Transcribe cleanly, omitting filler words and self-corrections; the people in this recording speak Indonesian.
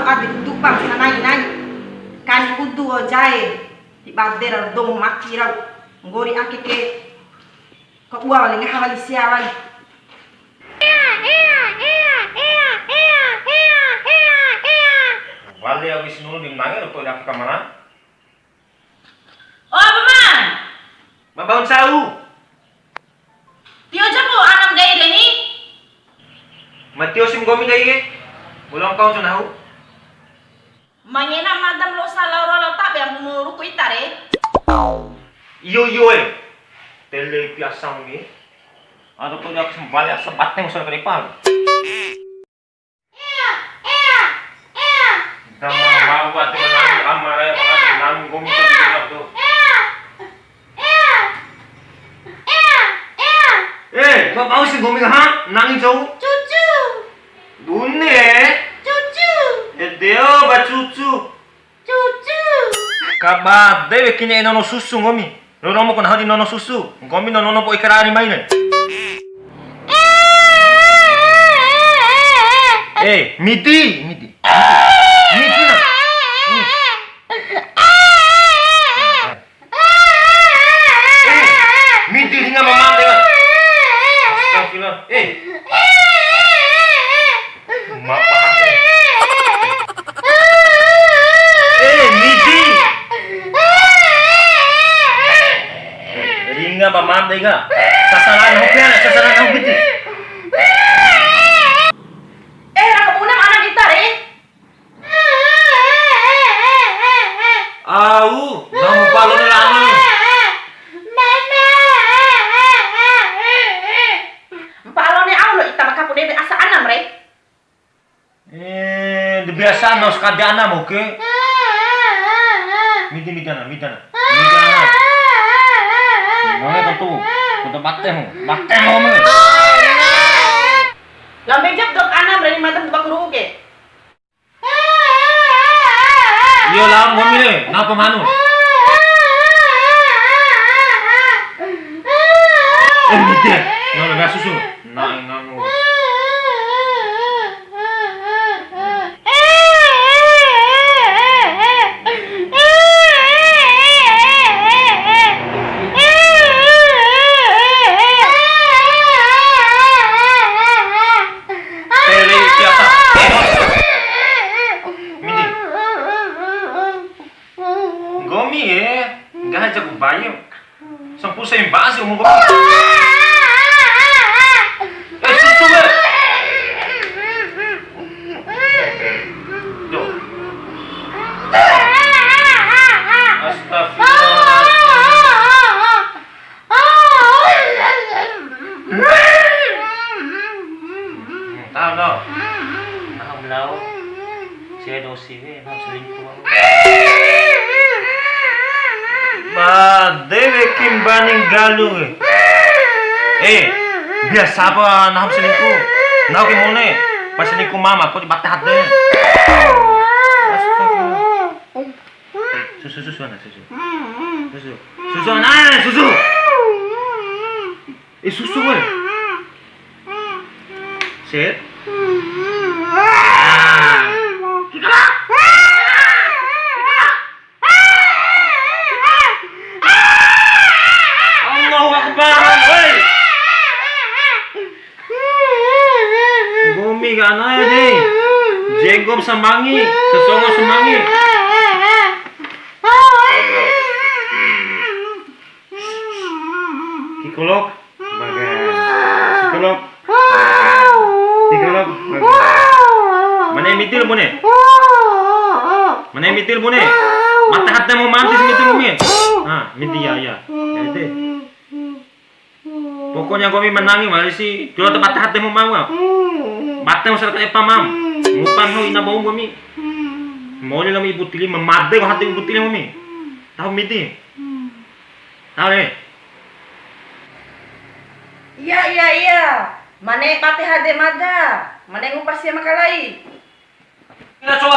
ade dupang sa nai kan kudu o jae di badera dom makira ngori akike ko uwa le ngahawali siawali wali habis nulu di mana untuk dak kamana oh paman mabaun sau tio jago anam gay deni matio sim gomi gay bulong kau sunahu mangena madam lo salah lo tak yang menurut itare iyo tele piasang ni atau tu dak sembali sebatnya musuh keripal Dama bawa tu menang amarai menang gomi tu dia tu. Kau mau sih gomi ha? Nangin jauh? cucu Bunne? cucu Deo ba cucu. cucu Kaba deve kini nono susu gomi. Lo nomo kon hadi nono susu. Gomi nono po ikarari maine. Midi. Midi na. Midi hinga mama dengan. Astagfirullah. Mak pahat. Midi. Hinga mama dengan. Sasaran hokian, sasaran hok gitu. Au, namu palon lani. Mama. Palone au lo ita makapu debe asa anam re. Biasa nos kadana oke. Midana. Mana tu? Kuda bateh mo. Lambe jap dok anam re madam bakuru ke. Iyo lah, mau milih, napa manu? Gitu ya? Nggak susu? Nggak. Gak jago bayang, sempur saya bahas umur kau. Susu ber. Do. Astagfirullah. Tahu no? Tahu belau. Saya dosi be, nak selingkuh. Deve kimbaning galung. Biasa apa nak selingkuh? Nak ke mana? Pas selingkuh mama, kau dibatah hati. Susu anak susu. Susu anak susu. Susu boleh. Set. Gomi gak naya deh. Jenggob semangi, sesongo semangi. Kikolok, bagai. Kikolok, bagai. Mana yang mitil bune? Mata hati mau mantis mitil bune. Miti ya. Pokoknya kami menangi mari sih. Kalau tempat hati mau mau. Mata mau serta apa mam? Mupan ho ina bau kami. Mau ni kami ibu tili memade ko hati ibu tili kami. Tahu miti? Tahu ni? Iya. Mane pate hade mada. Mane ngupas siya makalai. Ina coba